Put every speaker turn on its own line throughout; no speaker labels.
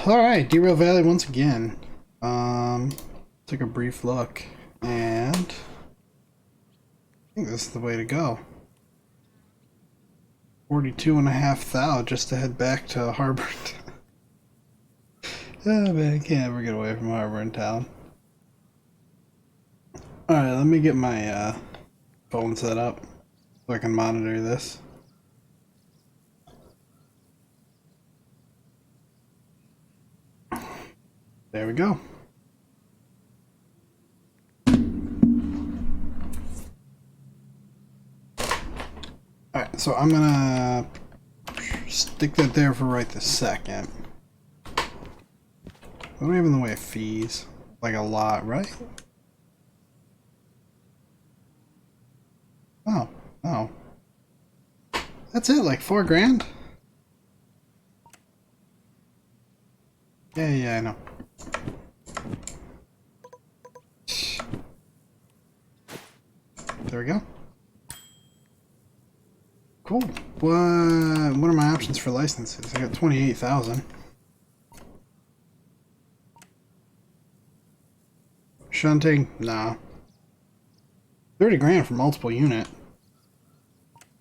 Alright, Derail Valley once again. Took a brief look, and I think this is the way to go. 42,500 just to head back to Harbor. Oh man, I can't ever get away from Harbor in town. Alright, let me get my phone set up so I can monitor this. There we go. Alright, so I'm gonna stick that there for right this second. What do we have in the way of fees? Like a lot, right? Oh, oh. That's it, like $4 grand? Yeah, I know. There we go. Cool. What are my options for licenses? I got 28,000. Shunting? Nah. 30 grand for multiple unit.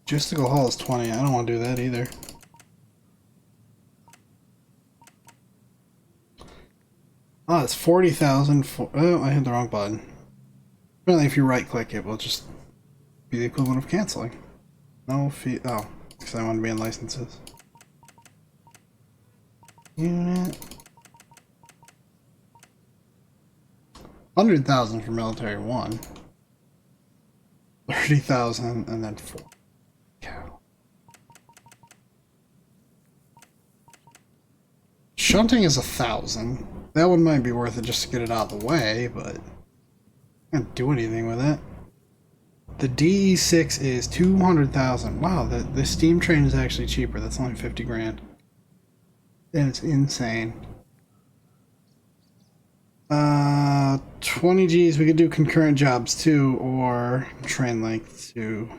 Logistical haul is 20. I don't want to do that either. Oh, it's 40,000 for... Oh, I hit the wrong button. Apparently if you right click it will just be the equivalent of canceling. No fee... Oh, because I want to be in licenses. Unit... 100,000 for military 1. 30,000 and then 4. Cow. Shunting is 1,000. That one might be worth it just to get it out of the way, but I can't do anything with it. The DE6 is 200,000. Wow, the steam train is actually cheaper. That's only 50 grand. And it's insane. 20 G's, we could do concurrent jobs too, or train length too.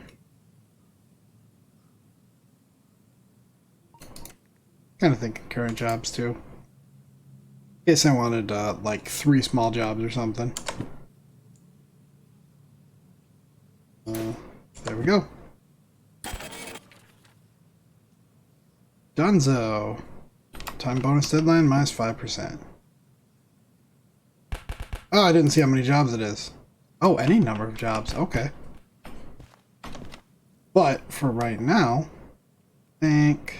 Kind of think concurrent jobs too. In case I wanted like 3 small jobs or something. There we go. Dunzo. Time bonus deadline minus 5%. Oh, I didn't see how many jobs it is. Oh, any number of jobs. Okay. But for right now, I think...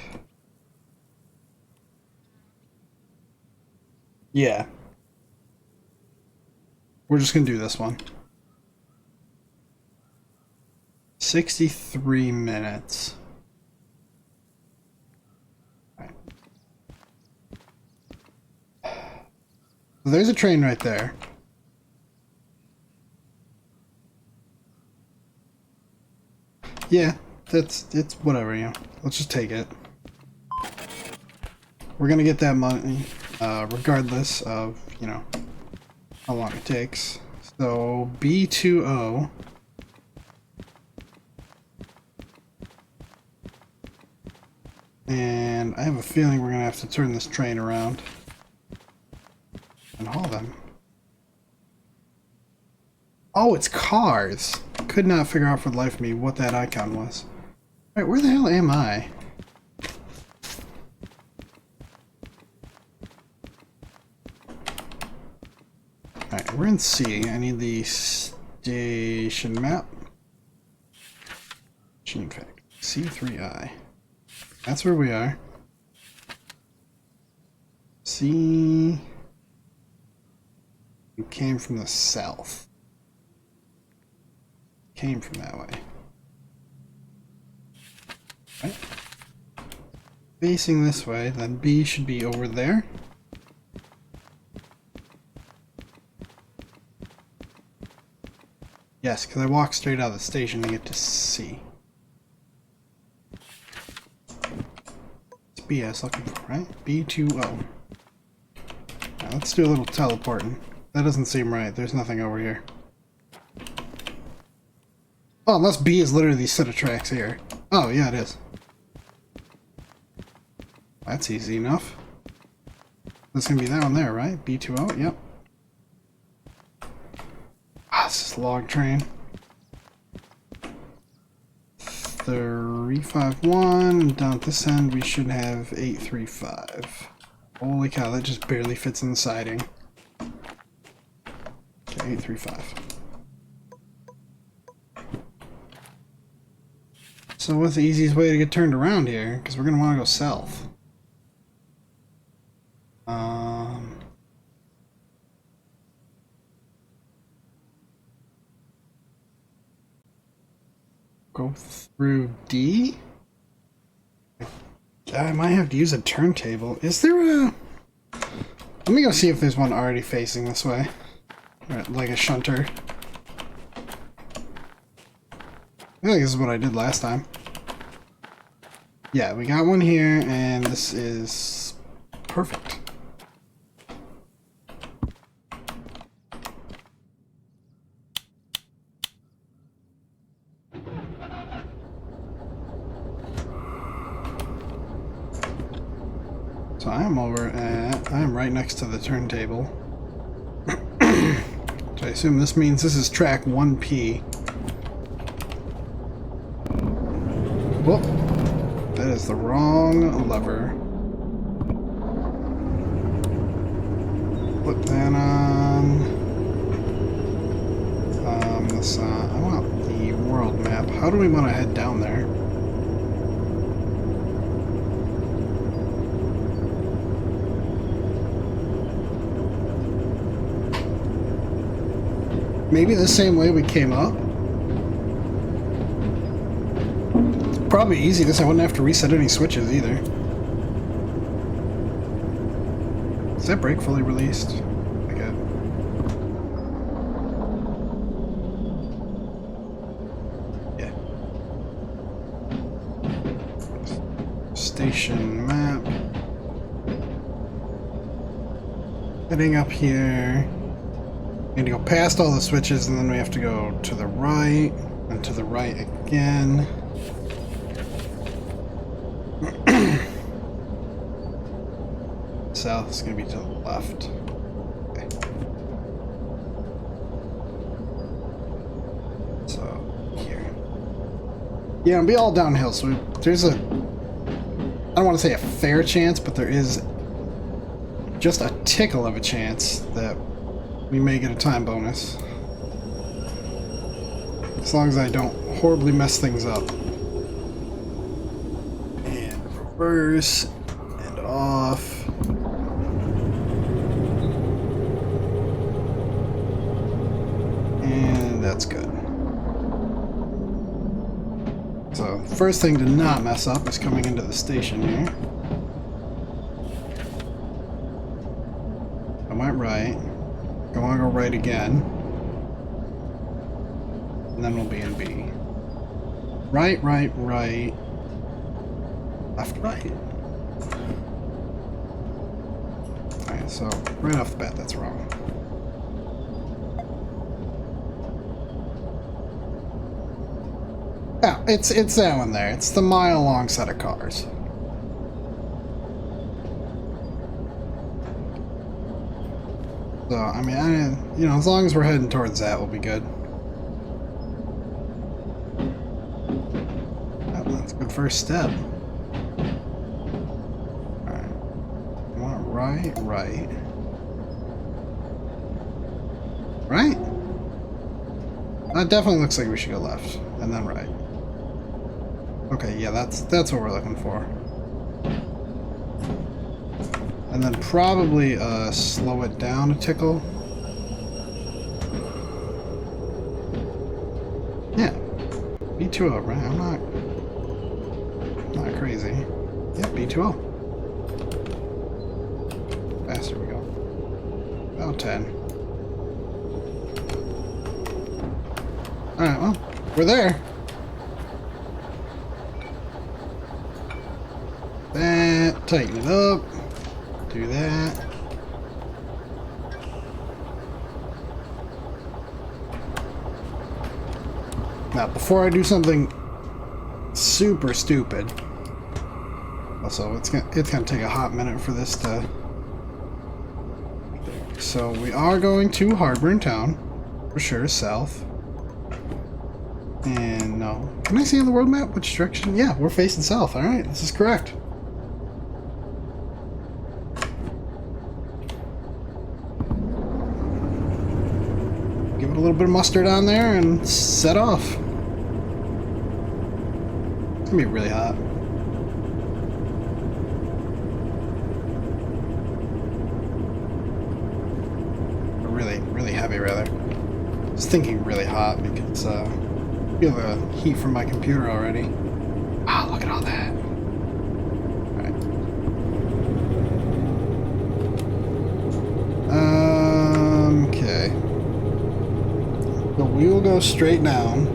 Yeah. We're just gonna do this one. 63 minutes. Right. There's a train right there. Yeah, it's whatever, you know. Let's just take it. We're gonna get that money, regardless of, you know, how long it takes. So, B20. And I have a feeling we're gonna have to turn this train around and haul them. Oh, it's cars! Could not figure out for the life of me what that icon was. Alright, where the hell am I? Alright, we're in C. I need the station map. Machine Factory. C3I. That's where we are. C... We came from the south. Came from that way. Right. Facing this way, then B should be over there. Yes, because I walked straight out of the station to get to C. It's B I was looking for, right? B20. Right, let's do a little teleporting. That doesn't seem right. There's nothing over here. Oh, unless B is literally these set of tracks here. Oh, yeah, it is. That's easy enough. That's gonna be that one there, right? B20, yep. Ah, this is a log train. 351, down at this end we should have 835. Holy cow, that just barely fits in the siding. Okay, 835. So what's the easiest way to get turned around here? Because we're going to want to go south. Go through D? I might have to use a turntable. Is there a... Let me go see if there's one already facing this way. Like a shunter. I feel like this is what I did last time. Yeah, we got one here, and this is perfect. So I am right next to the turntable. So I assume this means this is track 1P. Whoop! That is the wrong lever. Put that on. I want the world map. How do we want to head down there? Maybe the same way we came up? It's probably easy this. I wouldn't have to reset any switches either. Is that brake fully released? Okay. Yeah. Station map. Heading up here. We need to go past all the switches, and then we have to go to the right, and to the right again. South is going to be to the left. Okay. So, here. Yeah, it'll be all downhill, so there's a... I don't want to say a fair chance, but there is just a tickle of a chance that we may get a time bonus. As long as I don't horribly mess things up. And reverse. And off. And that's good. So, first thing to not mess up is coming into the station here. I went right. I want to go right again. And then we'll be in B. Right, right, right. Left, right. Alright, so right off the bat, that's wrong. Yeah, it's that one there. It's the mile-long set of cars. So, I mean, you know, as long as we're heading towards that, we'll be good. Oh, that's a good first step. Alright. I want right, right. Right? That definitely looks like we should go left, and then right. Okay, yeah, that's what we're looking for. And then probably slow it down a tickle. Yeah. B20, right? I'm not crazy. Yeah, B20. Faster we go. About 10. Alright, well, we're there. That, tighten it up. Do that. Now, before I do something super stupid, also it's gonna take a hot minute for this to So we are going to Harbor Town, for sure, south. And no. Can I see on the world map which direction? Yeah, we're facing south. Alright, this is correct. Give it a little bit of mustard on there and set off. It's gonna be really hot. Really heavy, rather. I was thinking really hot because, I feel the heat from my computer already. Wow, look at all that. Alright. Okay. So we will go straight down.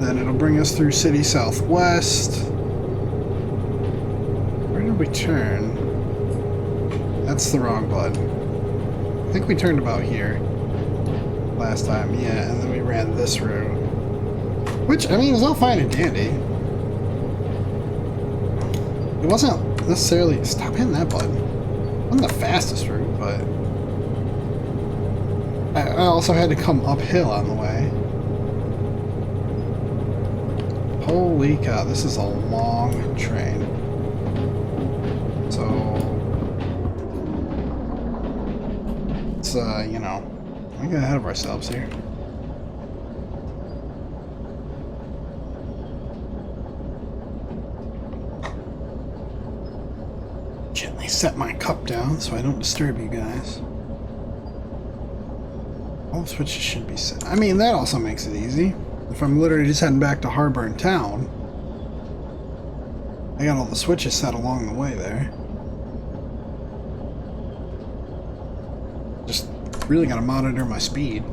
Then it'll bring us through City Southwest. Where did we turn? That's the wrong button. I think we turned about here last time, yeah, and then we ran this route. Which, I mean, is all fine and dandy. It wasn't necessarily... Stop hitting that button. It wasn't the fastest route, but... I also had to come uphill on the way. Holy cow, this is a long train. So... you know, we get ahead of ourselves here. Gently set my cup down so I don't disturb you guys. All the switches should be set. I mean, that also makes it easy. If I'm literally just heading back to Harbor and Town, I got all the switches set along the way there. Just really gotta monitor my speed.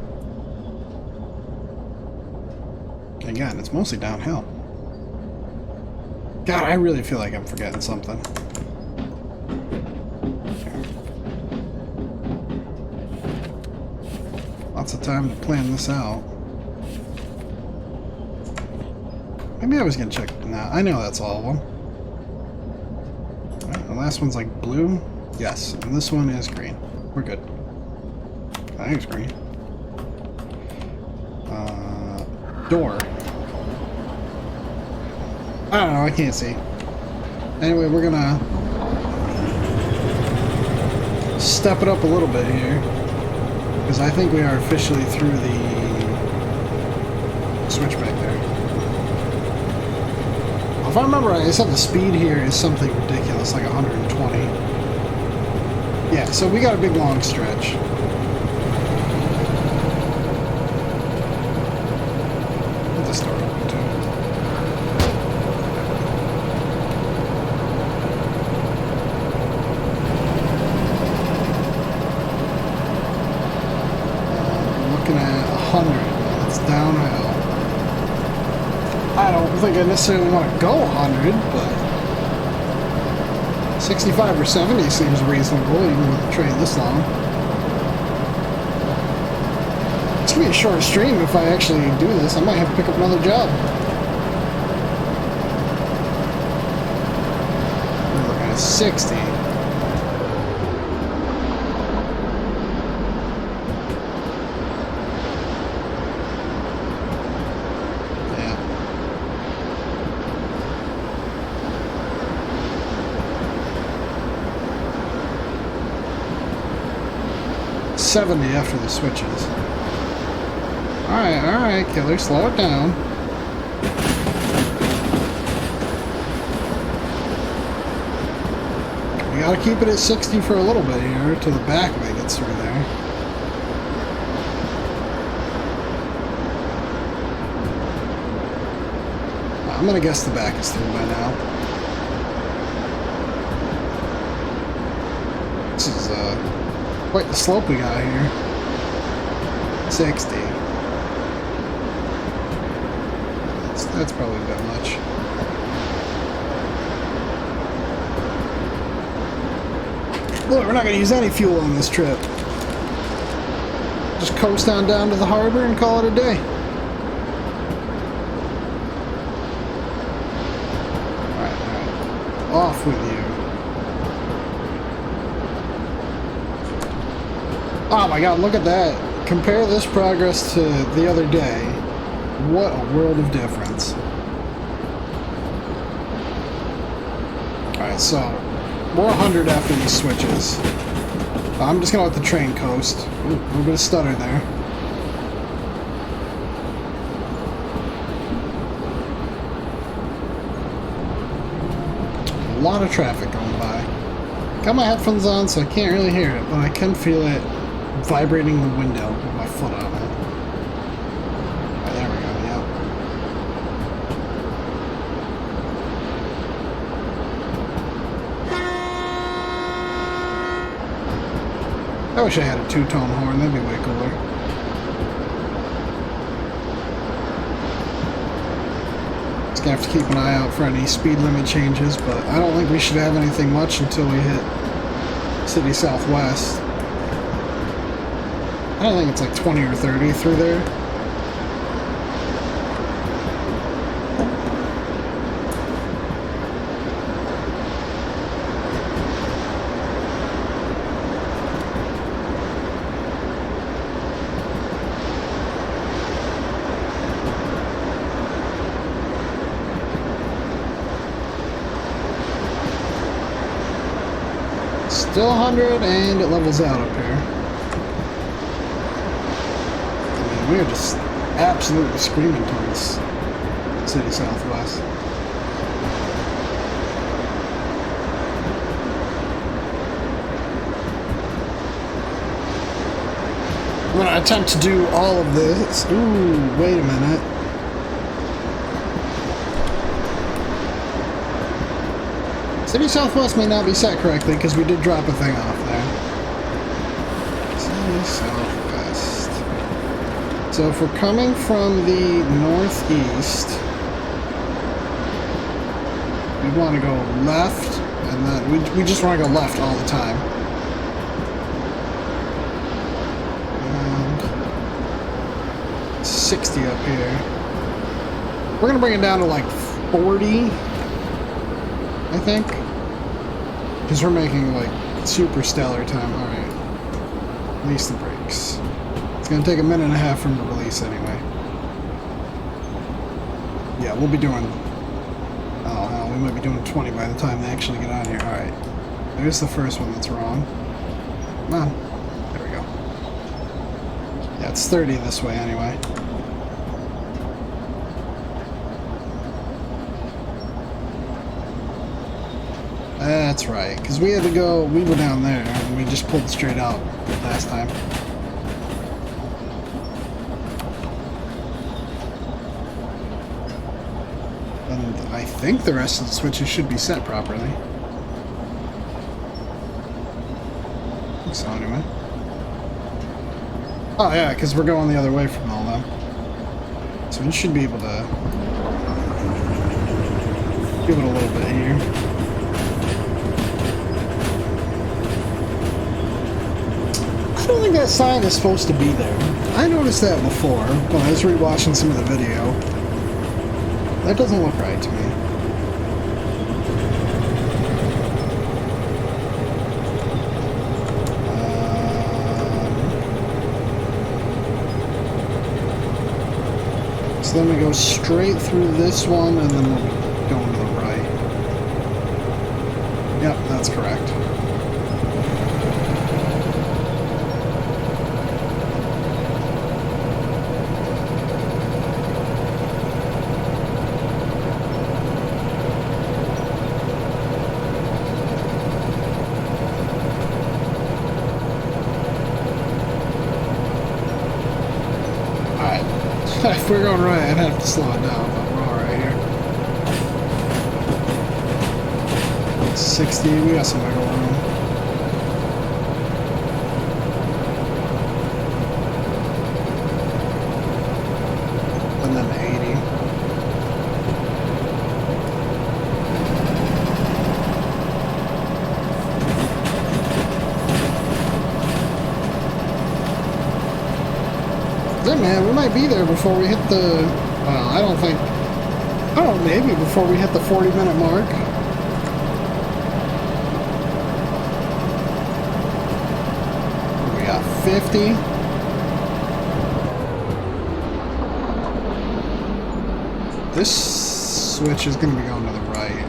Again, it's mostly downhill. God, I really feel like I'm forgetting something. Lots of time to plan this out. Maybe I was gonna check. Nah, I know that's all of them. Alright, the last one's like blue. Yes, and this one is green. We're good. I think it's green. Door. I don't know, I can't see. Anyway, we're gonna step it up a little bit here. Because I think we are officially through the switchback there. If I remember right, I said the speed here is something ridiculous, like 120. Yeah, so we got a big long stretch. Put this door open too. Looking at 100. It's downhill. I don't think I necessarily want to go 100, but 65 or 70 seems reasonable, even with the train this long. It's going to be a short stream if I actually do this. I might have to pick up another job. We're looking at 60. Yeah. 70 after the switches. Alright, killer, slow it down. We gotta keep it at 60 for a little bit here, till the back of it gets through there. I'm gonna guess the back is through by now. This is, quite the slope we got here. 60. That's probably a bit much. Look, we're not going to use any fuel on this trip. Just coast on down to the harbor and call it a day. Alright. Off with you. Oh my god, look at that. Compare this progress to the other day. What a world of difference. Alright, so we're 100 after these switches. I'm just gonna let the train coast. Ooh, a little bit of stutter there. A lot of traffic going by. Got my headphones on, so I can't really hear it, but I can feel it vibrating the window with my foot on it. Right, there we go, yep. I wish I had a two-tone horn, that'd be way cooler. Just gonna have to keep an eye out for any speed limit changes, but I don't think we should have anything much until we hit City Southwest. I don't think it's like 20 or 30 through there. Still 100 and it levels out up here. We are just absolutely screaming towards City Southwest. I'm going to attempt to do all of this. Ooh, wait a minute. City Southwest may not be set correctly because we did drop a thing off there. City Southwest. So if we're coming from the northeast, we want to go left, and then we just want to go left all the time. And 60 up here. We're going to bring it down to like 40, I think. Because we're making like super stellar time. Alright. Release the brakes. It's going to take a minute and a half from the release anyway. Yeah, we'll be doing... Oh, hell, we might be doing 20 by the time they actually get out of here. Alright. There's the first one that's wrong. Come on. There we go. Yeah, it's 30 this way anyway. That's right, because we had to go... We were down there, and we just pulled straight out last time. I think the rest of the switches should be set properly. I think so, anyway. Oh, yeah, because we're going the other way from all them. So we should be able to give it a little bit here. I don't think that sign is supposed to be there. I noticed that before when I was rewatching some of the video. That doesn't look right to me. So then we go straight through this one, and then we'll be going to the right. Yep, that's correct. If we're going right, I'd have to slow it down, but we're alright here. 60, we got some wiggle room. And then 80. Man, we might be there before we hit the... Well, I don't think... Oh, maybe before we hit the 40-minute mark. We got 50. This switch is going to be going to the right.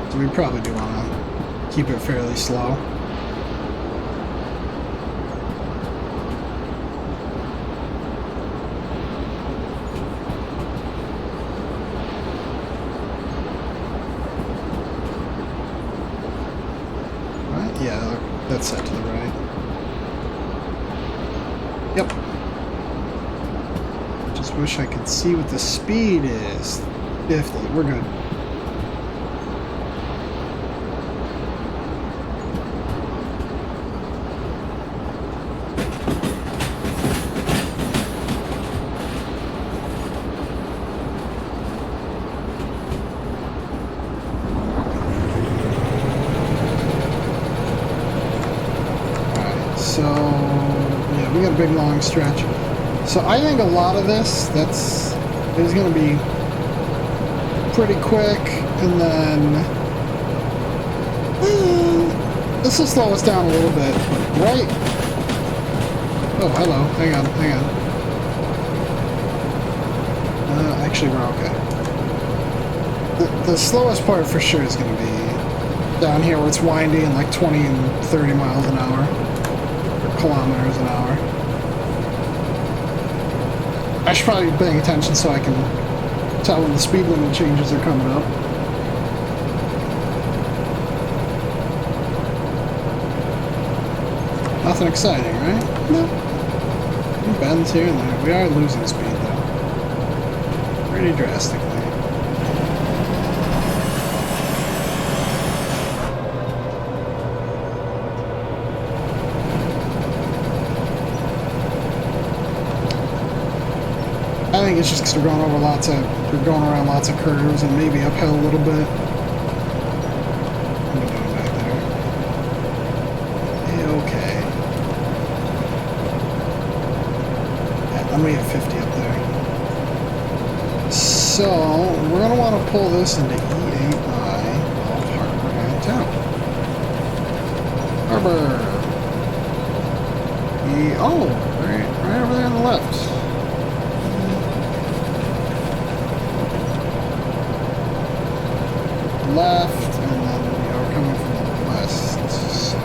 So we probably do want to keep it fairly slow. Yeah, that's set to the right. Yep. Just wish I could see what the speed is. 50. We're good. So, yeah, we got a big long stretch. So I think a lot of this, is going to be pretty quick, and then this will slow us down a little bit, right? Oh, hello. Hang on. Actually, we're okay. The slowest part for sure is going to be down here where it's windy and like 20 and 30 miles an hour. Kilometers an hour. I should probably be paying attention so I can tell when the speed limit changes are coming up. Nothing exciting, right? No. Bends here and there. We are losing speed though. Pretty drastically. I think it's just because we're going around lots of curves and maybe uphill a little bit. What are we doing back there? Yeah, okay. Yeah, let me get 50 up there. So we're gonna want to pull this into E8I off Harbor downtown. Harbor. Right over there on the left. Left, and then we are coming from the west, so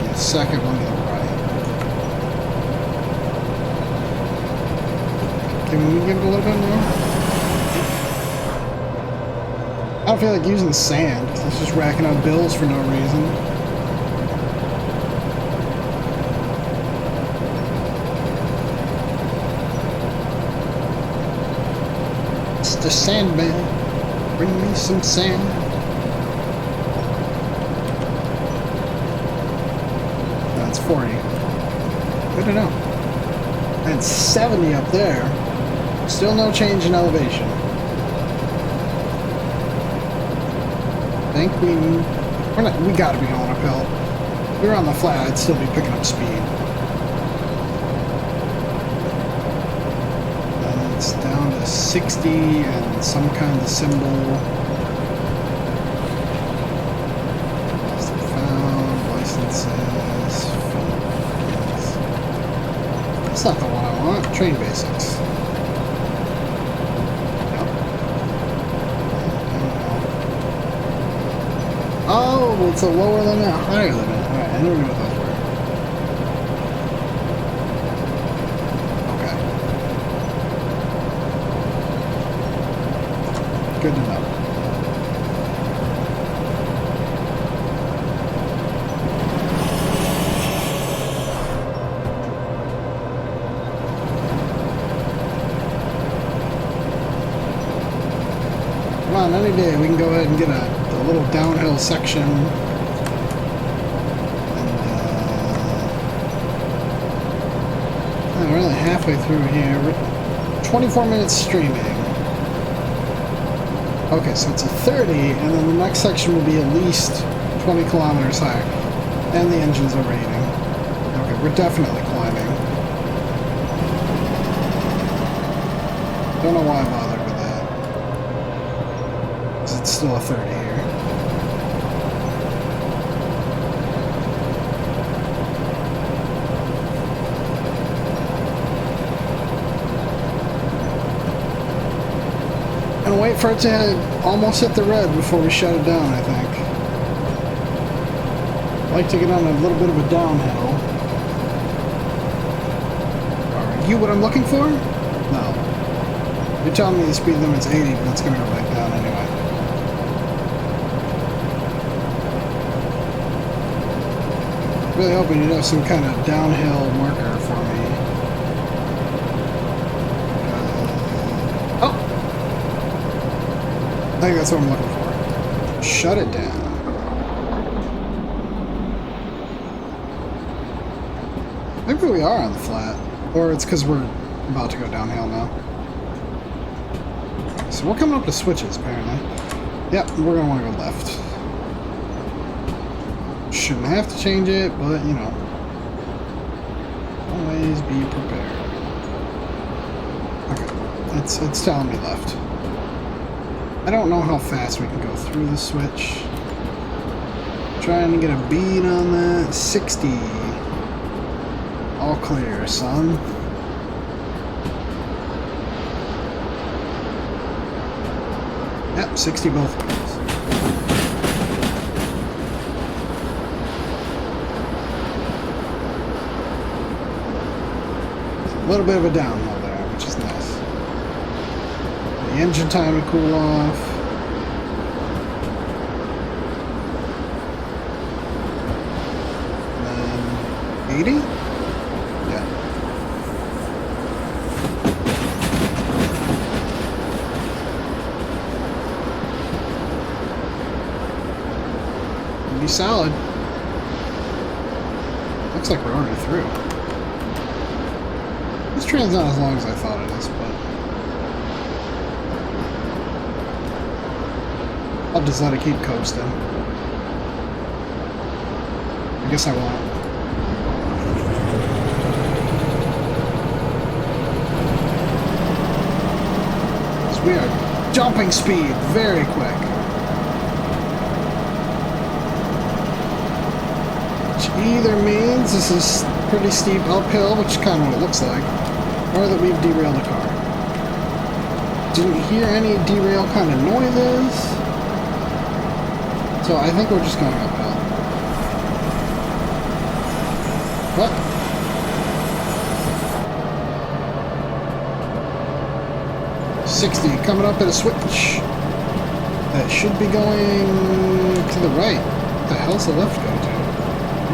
the second one to the right. Can we give it a little bit more? I don't feel like using sand, because it's just racking up bills for no reason. It's the Sandman. Bring me some sand. That's 40. Good to know. And 70 up there. Still no change in elevation. I think we gotta be going uphill. If we were on the flat, I'd still be picking up speed. And it's down to 60 and some kind of symbol. That's not the one I want. Train basics. Oh, it's a lower limit, a higher limit. Alright, I never knew what those were. Okay. Good to know. Any day we can go ahead and get a little downhill section, and we're only halfway through here. We're 24 minutes streaming. Okay, so it's a 30, and then the next section will be at least 20 kilometers higher, and the engine's overheating. Okay, we're definitely climbing. Don't know why I bothered. It's still a 30 here. for it to almost hit the red before we shut it down, I think. I like to get on a little bit of a downhill. Are you what I'm looking for? No. You're telling me the speed limit's 80, but it's going to go back down anyway. Really hoping you'd have some kind of downhill marker for me. Oh! I think that's what I'm looking for. Shut it down. Maybe we are on the flat. Or it's because we're about to go downhill now. So we're coming up to switches, apparently. Yep, we're going to want to go left. Shouldn't have to change it, but, you know. Always be prepared. Okay, it's telling me left. I don't know how fast we can go through the switch. Trying to get a bead on that. 60. All clear, son. Yep, 60 both ways. A little bit of a downhill there, which is nice. The engine time to cool off. And then 80? Yeah. Be solid. Looks like we're already through. This train's not as long as I thought it is, but I'll just let it keep coasting. I guess I won't. So we are jumping speed very quick. Either means this is pretty steep uphill, which is kind of what it looks like, or that we've derailed the car. Didn't hear any derail kind of noises, so I think we're just going uphill. What? $60 coming up at a switch. That should be going to the right. What the hell's the left go to?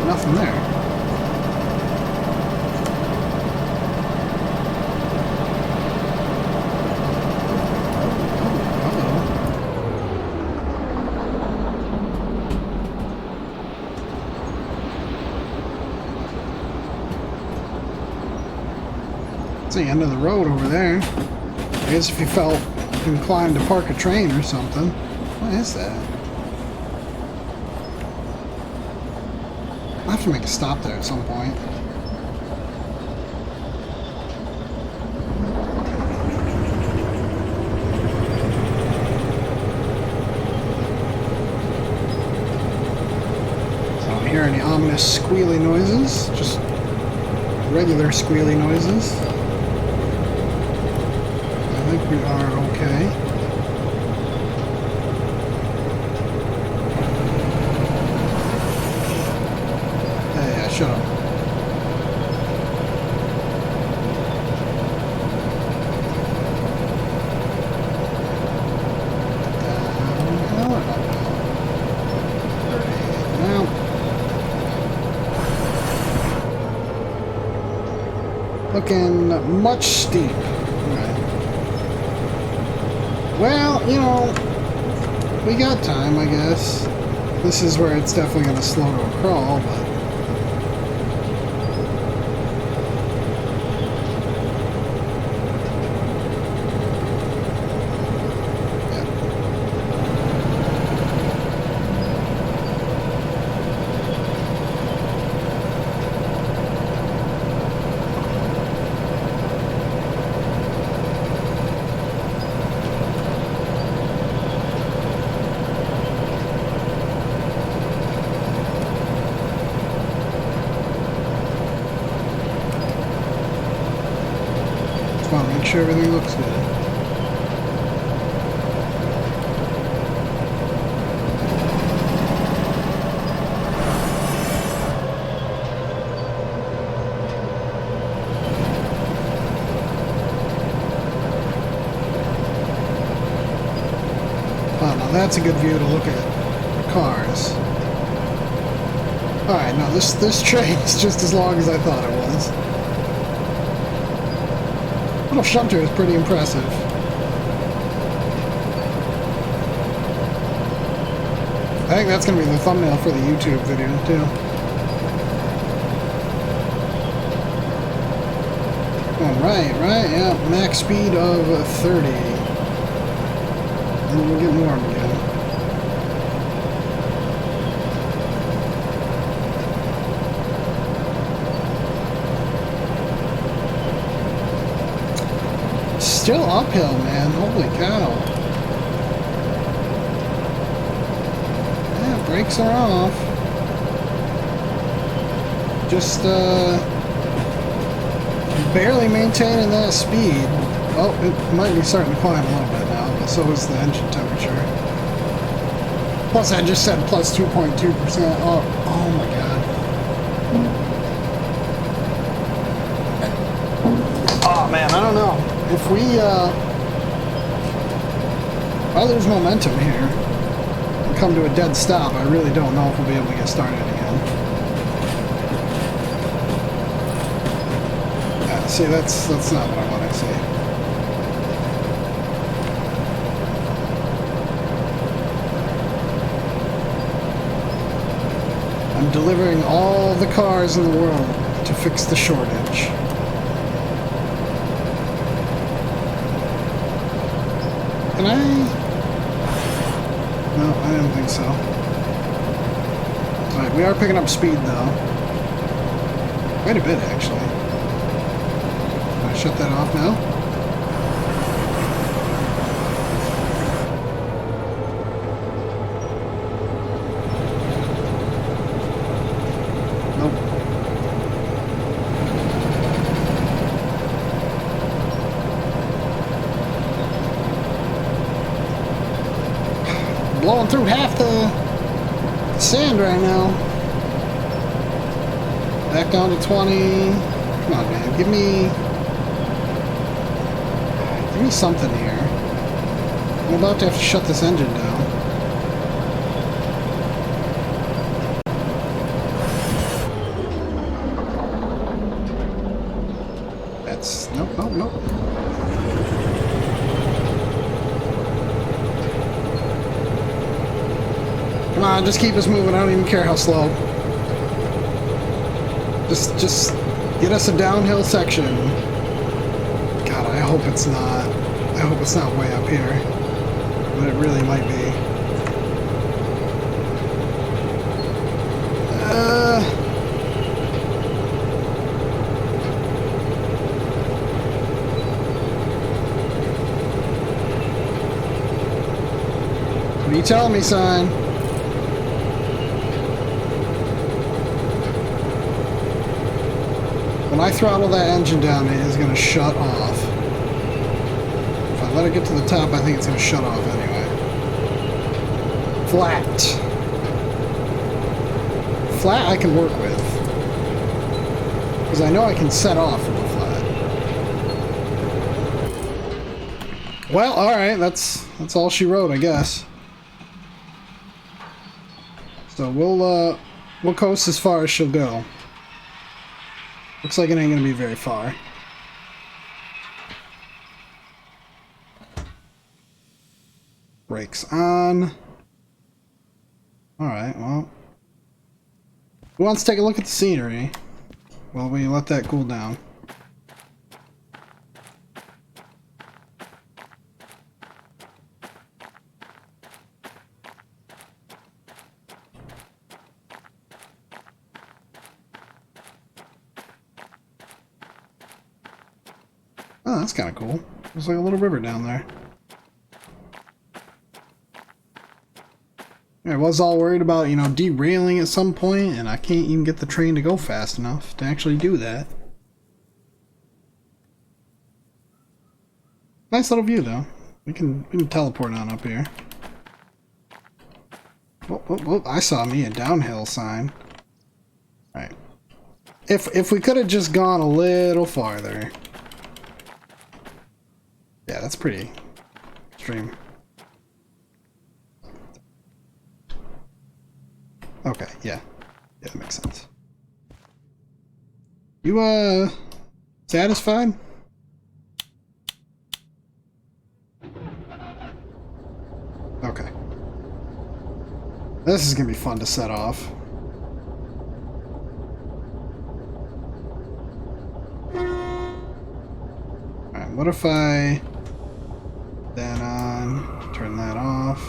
Nothing there. It's the end of the road over there. I guess if you felt inclined to park a train or something. What is that? I'll have to make a stop there at some point. So I don't hear any ominous squealy noises, just regular squealy noises. I think we are okay. Shut up. Now. Looking much steep. Right. Well, you know, we got time, I guess. This is where it's definitely going to slow to a crawl, but just want to make sure everything looks good. that's a good view to look at cars. Alright, no, this train is just as long as I thought it was. Little shunter is pretty impressive. I think that's going to be the thumbnail for the YouTube video, too. Oh, right, yeah, max speed of 30. And we'll get warm again. Still uphill, man. Holy cow. Yeah, brakes are off. Just, barely maintaining that speed. Oh, it might be starting to climb a little bit now, but so is the engine temperature. Plus, I just said plus 2.2%. Oh my god. Oh man, I don't know. If we, well, there's momentum here, and come to a dead stop, I really don't know if we'll be able to get started again. Yeah, see, that's not what I want to see. I'm delivering all the cars in the world to fix the shortage. Can I? No, I didn't think so. Alright, we are picking up speed though. Quite a bit, actually. Can I shut that off now? Nope. Blowing through half the sand right now. Back down to 20. Come on, man. Give me something here. I'm about to have to shut this engine down. That's nope. Come on, just keep us moving. I don't even care how slow. Just get us a downhill section. God, I hope it's not. I hope it's not way up here. But it really might be. What are you telling me, son? When I throttle that engine down, it is going to shut off. If I let it get to the top, I think it's going to shut off anyway. Flat. Flat I can work with. Because I know I can set off from the flat. Well, alright, that's all she wrote, I guess. So we'll coast as far as she'll go. Looks like it ain't gonna be very far. Brakes on. Alright, well. Who wants to take a look at the scenery? Well, we let that cool down. Oh, that's kind of cool. There's like a little river down there. I was all worried about, you know, derailing at some point, and I can't even get the train to go fast enough to actually do that. Nice little view, though. We can teleport on up here. Oh, I saw me a downhill sign. Alright. If we could have just gone a little farther. Yeah, that's pretty extreme. Okay, yeah. Yeah, that makes sense. You, satisfied? Okay. This is gonna be fun to set off. Alright, what if I... that on, turn that off.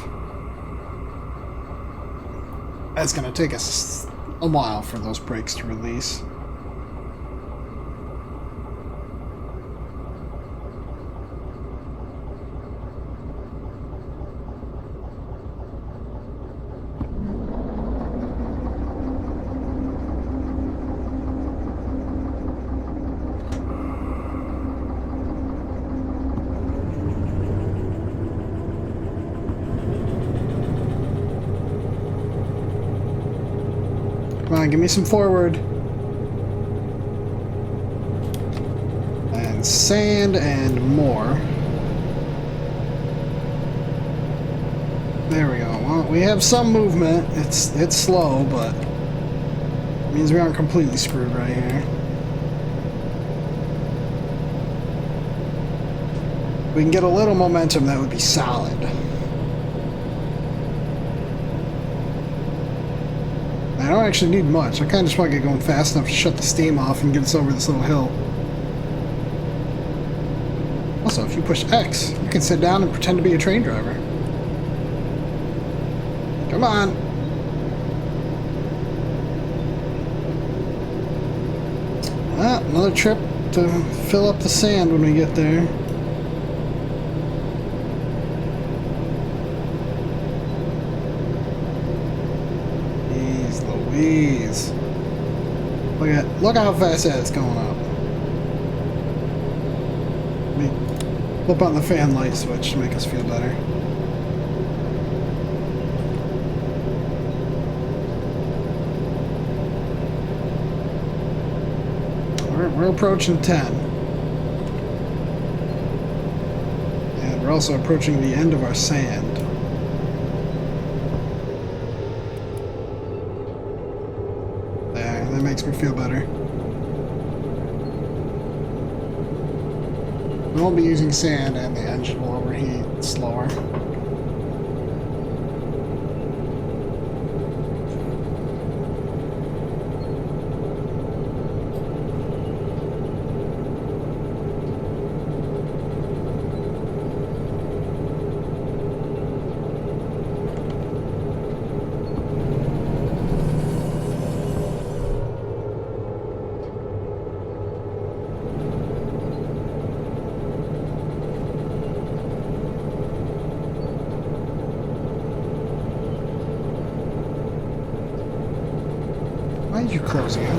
That's gonna take us a while for those brakes to release. Come on, give me some forward. And sand and more. There we go. Well, we have some movement. It's slow, but it means we aren't completely screwed right here. If we can get a little momentum, that would be solid. I don't actually need much. I kind of just want to get going fast enough to shut the steam off and get us over this little hill. Also, if you push X, you can sit down and pretend to be a train driver. Come on. Ah, another trip to fill up the sand when we get there. Louise. Look how fast that's going up. Let me flip on the fan light switch to make us feel better. We're approaching 10. And we're also approaching the end of our sand. That makes me feel better. We won't be using sand and the engine will overheat slower. Why did you close again?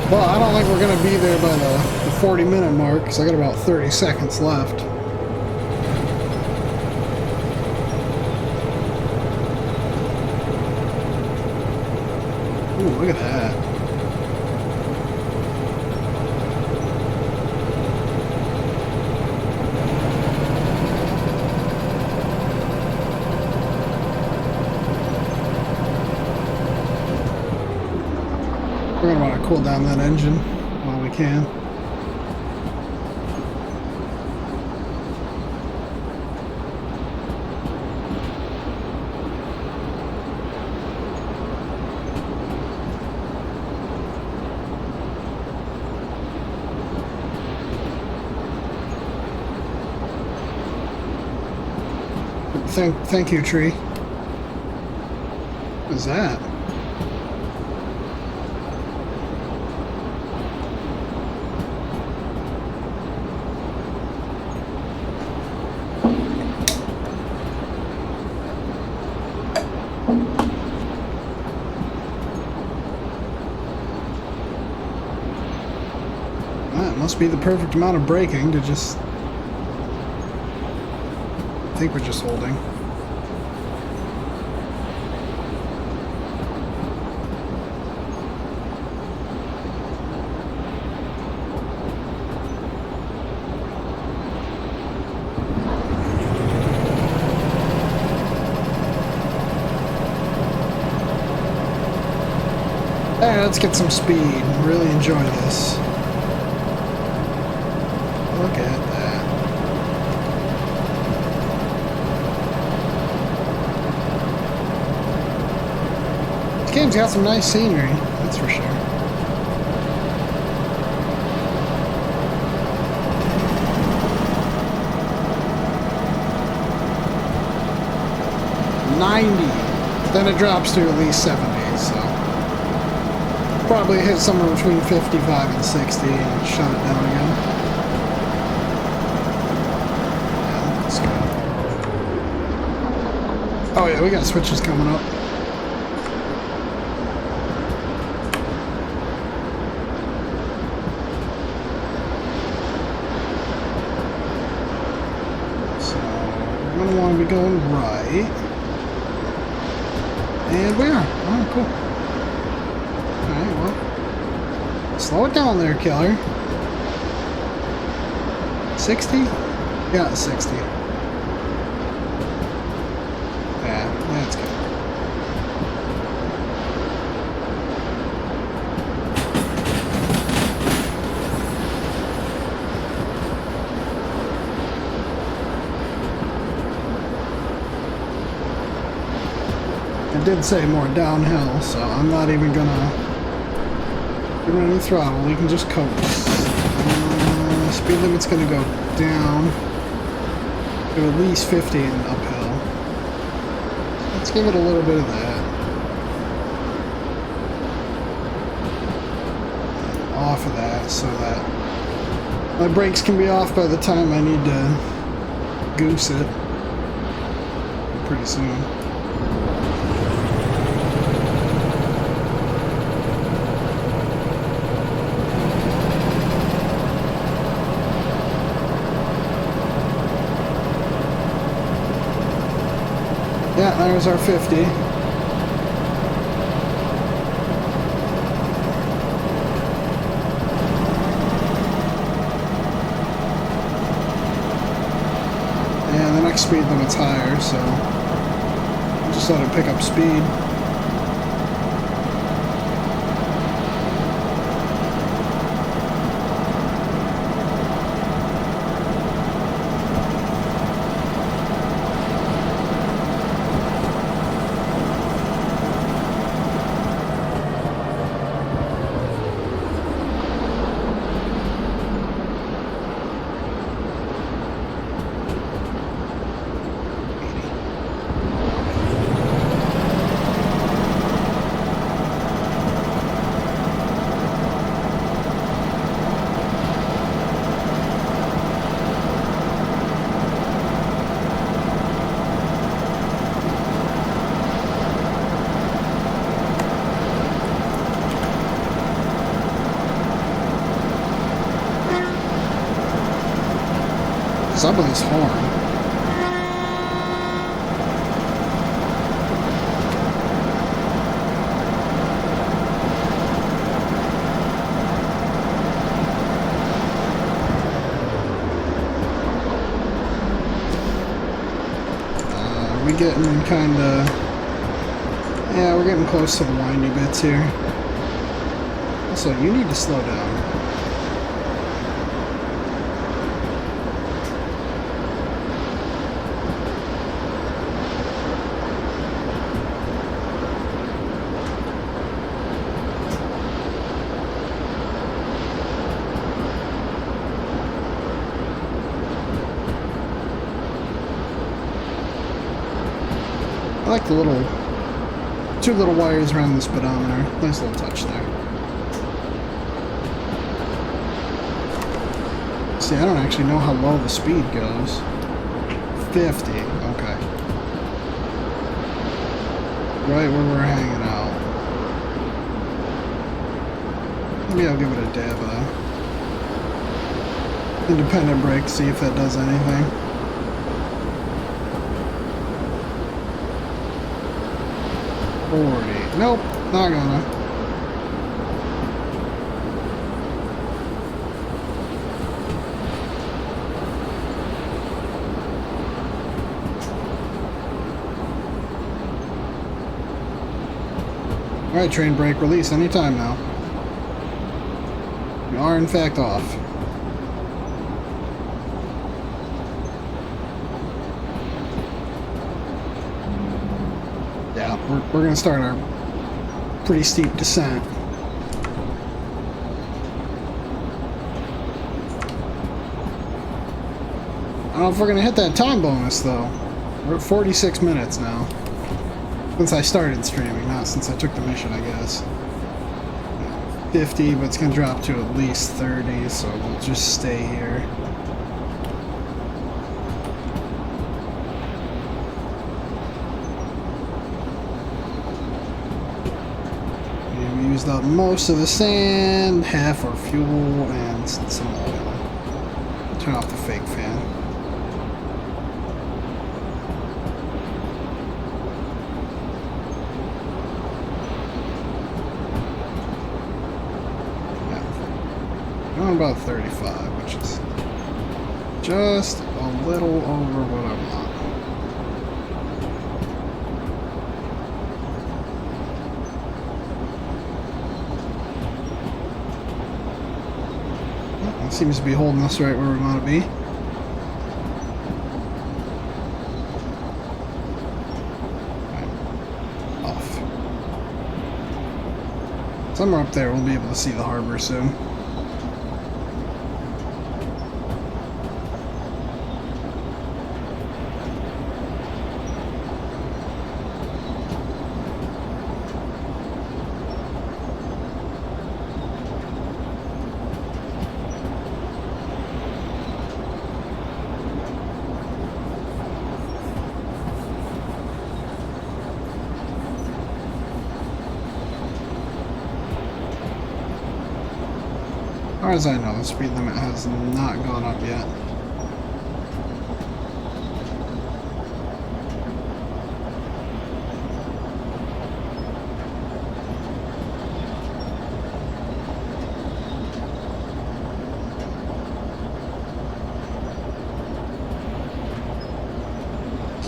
Well, I don't think we're going to be there by the 40-minute mark, because I got about 30 seconds left. Ooh, look at that. We're going to want to cool down that engine while we can. Thank you, tree. What is that? That must be the perfect amount of braking to just... I think we're just holding. Alright, let's get some speed. Really enjoy this. Look at that. This game's got some nice scenery, that's for sure. Then it drops to at least 70, so probably hit somewhere between 55 and 60 and shut it down again. Yeah, let's go. Oh yeah, we got switches coming up. So we're gonna want to be going right. And we are. Oh, cool. Alright, well. Slow it down there, killer. 60? Yeah, 60. Yeah, that's good. It did say more downhill, so I'm not even gonna give it any throttle. We can just coast. Speed limit's gonna go down to at least 50 and uphill. Let's give it a little bit of that. Off of that, so that my brakes can be off by the time I need to goose it pretty soon. Yeah, there's our 50. And the next speed limit's higher, so just let it pick up speed. What's up with this horn? We getting kinda... Yeah, we're getting close to the windy bits here. Also, you need to slow down. I like the little, two little wires around the speedometer. Nice little touch there. See, I don't actually know how low the speed goes. 50, okay. Right where we're hanging out. Maybe I'll give it a dab of independent brake, see if that does anything. Nope, not gonna. Alright, train brake release anytime now. You are in fact off. Yeah, we're gonna start our pretty steep descent. I don't know if we're gonna hit that time bonus though. We're at 46 minutes now. Since I started streaming, not since I took the mission, I guess. 50, but it's gonna drop to at least 30, so we'll just stay here. And we used up most of the sand, half our fuel, and some oil. Turn off the fake fan. About 35, which is just a little over what I want. It seems to be holding us right where we want to be. Right. Off. Somewhere up there we'll be able to see the harbor soon. As far as I know, the speed limit has not gone up yet.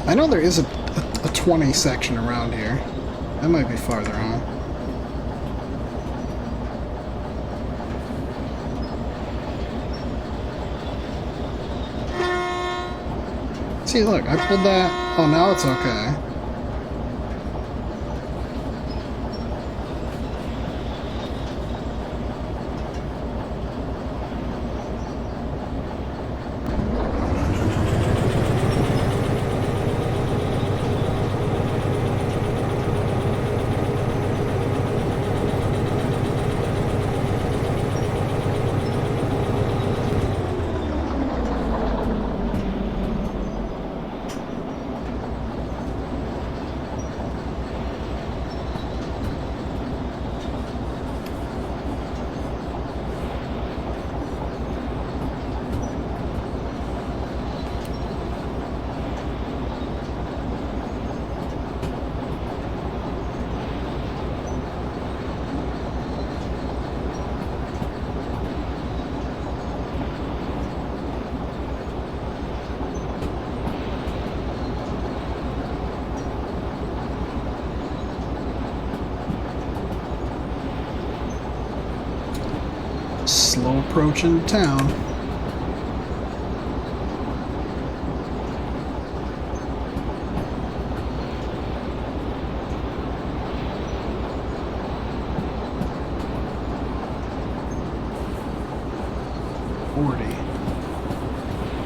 I know there is a 20 section around here. That might be farther on. See, look, I pulled that. Oh, now it's okay. Slow approaching town.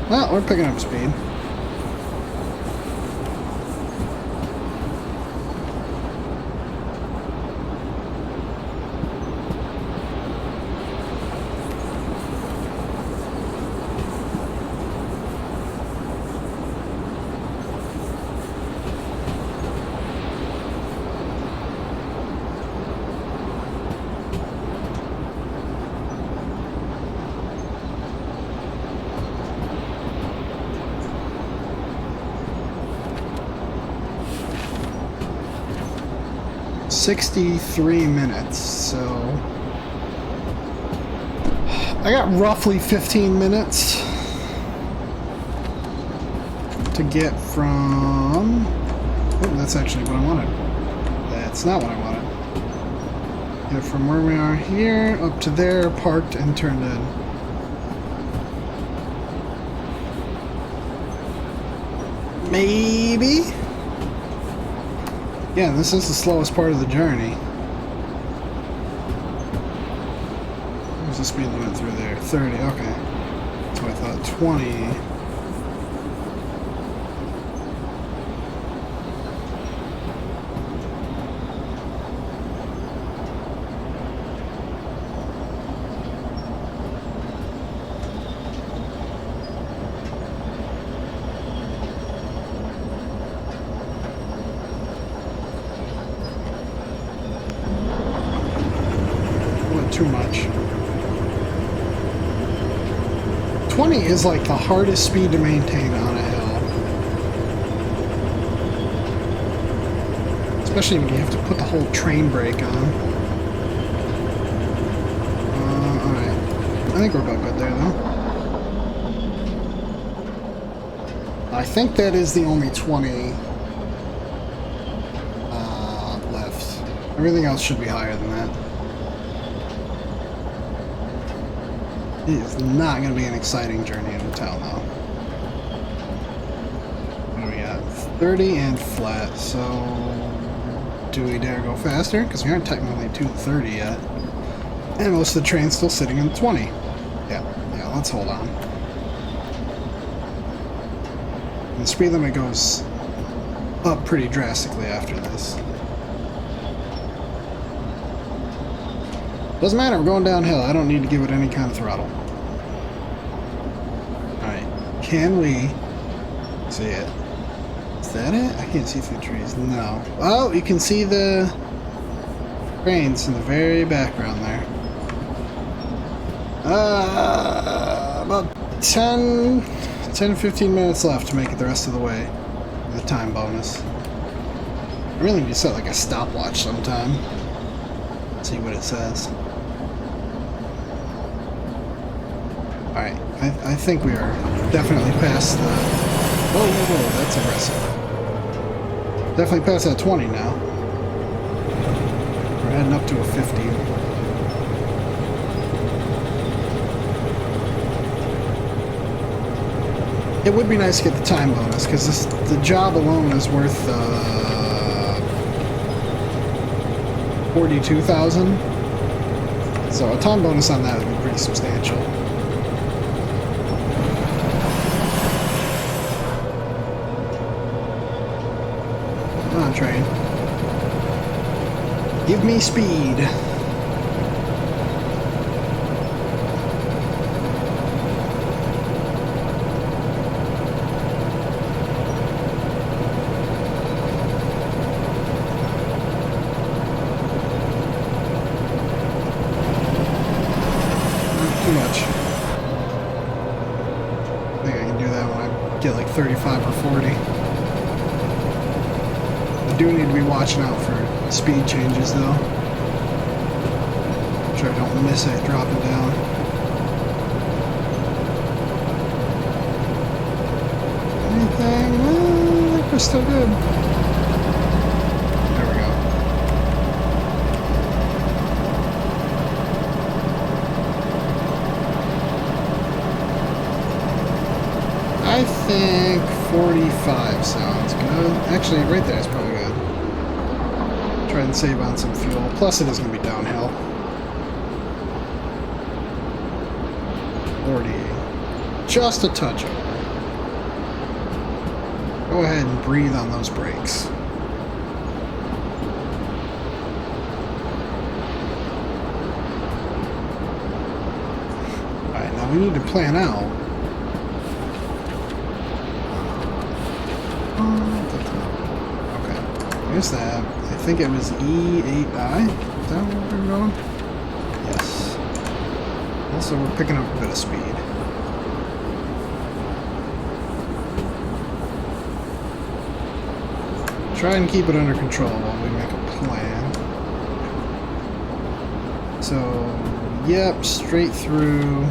Well, we're picking up speed. $63 minutes, so I got roughly 15 minutes to get from... Oh, that's actually what I wanted. That's not what I wanted. Get from where we are here up to there, parked and turned in. Maybe? Yeah, this is the slowest part of the journey. What's the speed limit through there? 30, okay. So I thought 20. Too much. 20 is like the hardest speed to maintain on a hill. Especially when you have to put the whole train brake on. Alright. I think we're about good there though. I think that is the only 20 left. Everything else should be higher than that. It is not going to be an exciting journey into town, though. What do we got? 30 and flat, so... Do we dare go faster? Because we aren't technically to 30 yet. And most of the train's still sitting in 20. Yeah, let's hold on. And the speed limit goes up pretty drastically after this. Doesn't matter, we're going downhill. I don't need to give it any kind of throttle. Alright, can we see it? Is that it? I can't see through the trees. No. Oh, you can see the cranes in the very background there. About 10-15 minutes left to make it the rest of the way. The time bonus. I really need to set like a stopwatch sometime. See what it says. Alright, I think we are definitely past the... Whoa, that's aggressive. Definitely past that 20 now. We're heading up to a 50. It would be nice to get the time bonus, because the job alone is worth 42,000. So a time bonus on that would be pretty substantial. Come on, train. Give me speed. Too much. I think I can do that when I get like 35 or 40. I do need to be watching out for speed changes though. Make sure I don't miss it dropping down. Anything? I think we're still good. There we go. I think 45 sounds good. Actually, right there is probably good. Try and save on some fuel. Plus, it is going to be downhill. 40. Just a touch over. Go ahead and breathe on those brakes. Alright, now we need to plan out. Okay, here's that. I think it was E8I. Is that where we're going? Yes. Also, we're picking up a bit of speed. Try and keep it under control while we make a plan. So, yep, straight through.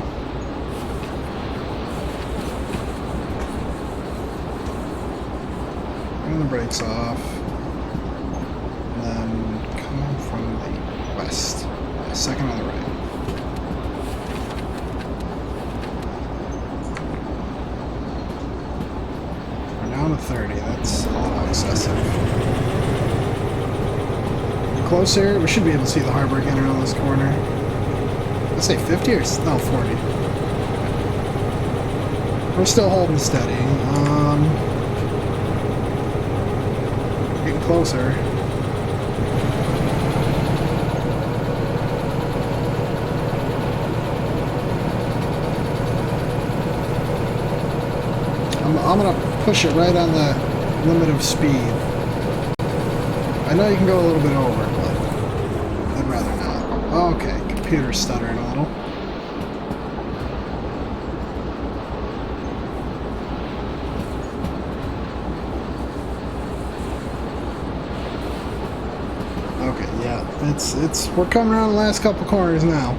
Turn the brakes off. And then come from the west. Second on the right. We're down to 30. That's a little excessive. Closer, we should be able to see the harbor again around this corner. Let's say 50 or no, 40. We're still holding steady. Getting closer. I'm gonna push it right on the limit of speed. I know you can go a little bit over, but I'd rather not. Okay, computer's stuttering a little. Okay, yeah, we're coming around the last couple corners now.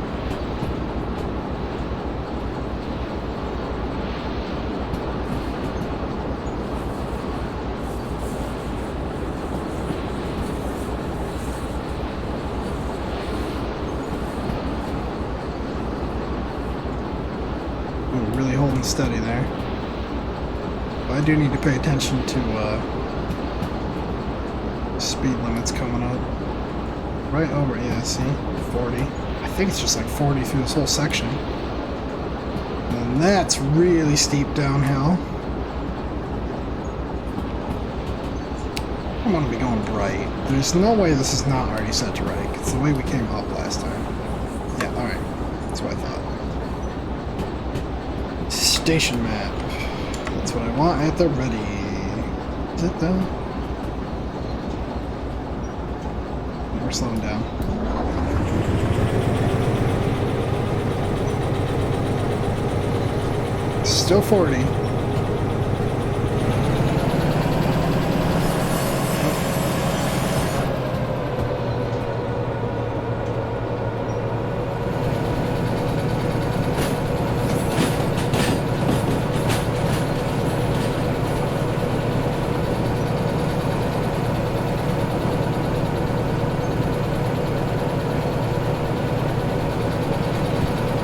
Really holding steady there. But I do need to pay attention to speed limits coming up. Right over, yeah, see? 40. I think it's just like 40 through this whole section. And that's really steep downhill. I want to be going right. There's no way this is not already set to right. It's the way we came up last time. Yeah, alright. That's what I thought. Station map. That's what I want at the ready. Is it though? We're slowing down. Still 40.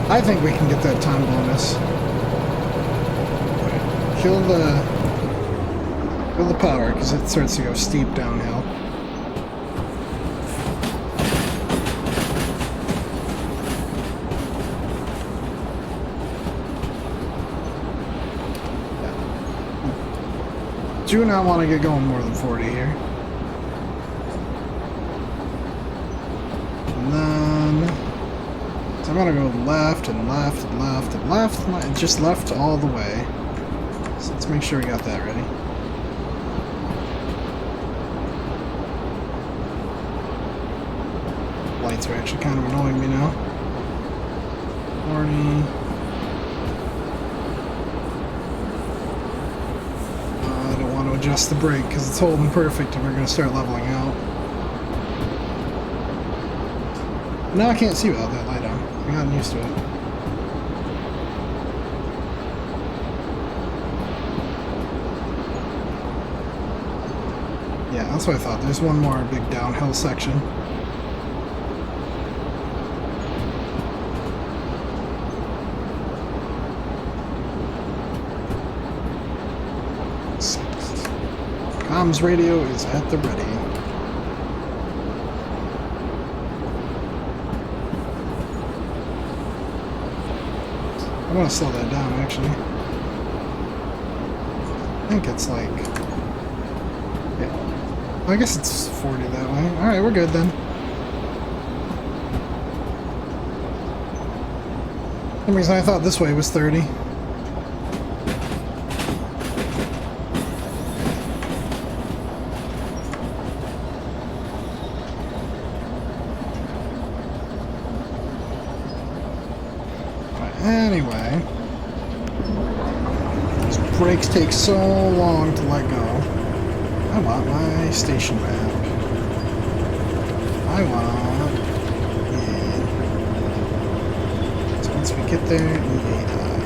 I think we can get that time bonus. Kill the power because it starts to go steep downhill. Do not want to get going more than 40 here. And then so I'm gonna go left and left and left and left and just left all the way. So let's make sure we got that ready. Lights are actually kind of annoying me now. 40. I don't want to adjust the brake because it's holding perfect and we're going to start leveling out. Now I can't see without that light on. I've gotten used to it. Yeah, that's what I thought. There's one more big downhill section. Comms radio is at the ready. I want to slow that down, actually. I think it's like... yeah. I guess it's 40 that way. Alright, we're good then. For some reason I thought this way was 30. Anyway, these brakes take so long to let go. I want my station map. I want... yeah. So once we get there, EAI.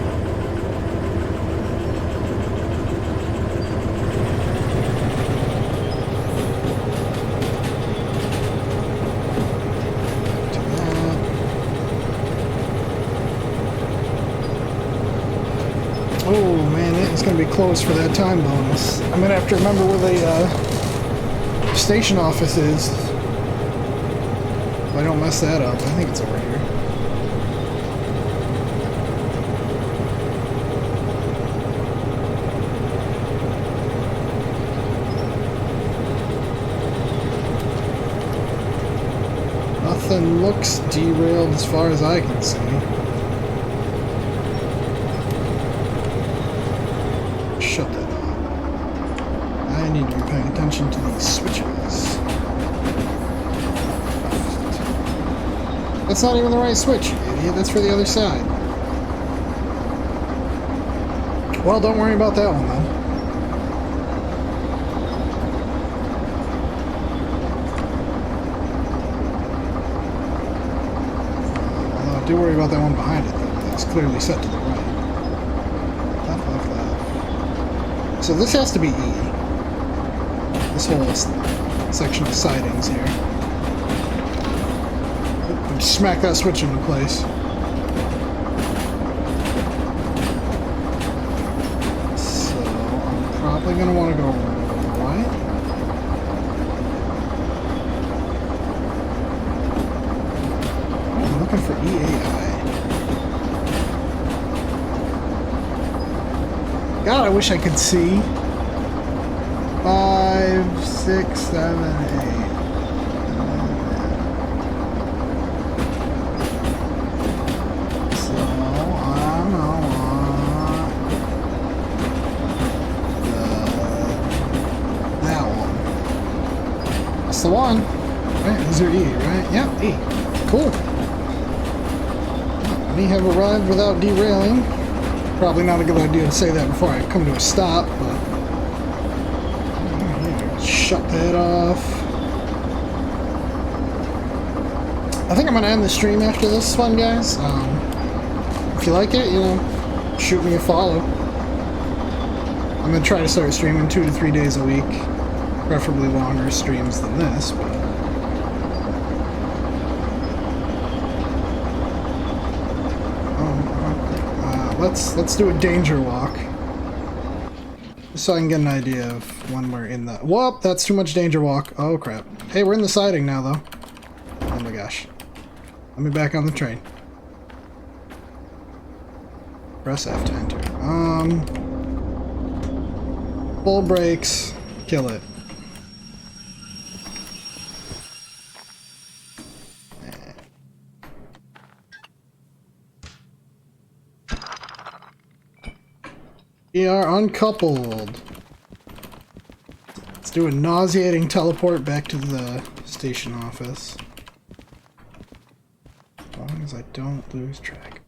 To that. It's gonna be closed for that time bonus. I'm gonna have to remember where the station office is. If I don't mess that up, I think it's over here. Nothing looks derailed as far as I can see. Shut that off. I need to be paying attention to these switches. That's not even the right switch, you idiot. That's for the other side. Well, don't worry about that one then. I do worry about that one behind it, though. That's clearly set to the right. Left, left, left. So this has to be E. This whole section of sidings here. Just smack that switch into place. So I'm probably going to want to go right. I'm looking for EAI. God, I wish I could see. 5, 6, 7, 8. So I don't want that one. That's the one. Right, these are E, right? Yep, E. Cool. We have arrived without derailing. Probably not a good idea to say that before I come to a stop, but shut that off. I think I'm gonna end the stream after this one, guys. If you like it, you know, shoot me a follow. I'm gonna try to start streaming 2 to 3 days a week, preferably longer streams than this, but let's do a danger walk. Just so I can get an idea of when we're in the... Whoop! That's too much danger walk. Oh, crap. Hey, we're in the siding now, though. Oh, my gosh. Let me back on the train. Press F to enter. Full brakes. Kill it. We are uncoupled. Let's do a nauseating teleport back to the station office. As long as I don't lose track.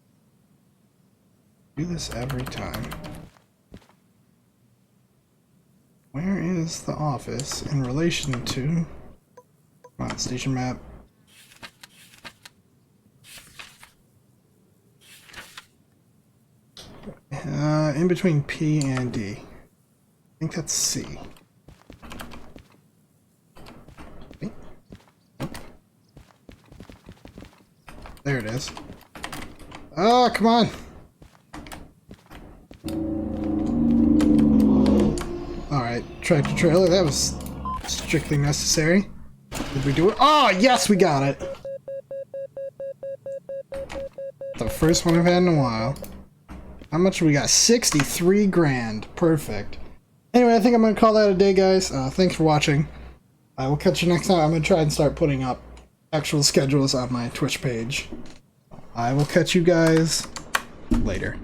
Do this every time. Where is the office in relation to... Come on, station map. In between P and D. I think that's C. Okay. There it is. Oh, come on! Alright, tractor trailer, that was strictly necessary. Did we do it? Oh, yes, we got it! The first one I've had in a while. How much we got? 63 grand. Perfect. Anyway, I think I'm going to call that a day, guys. Thanks for watching. I will catch you next time. I'm going to try and start putting up actual schedules on my Twitch page. I will catch you guys later.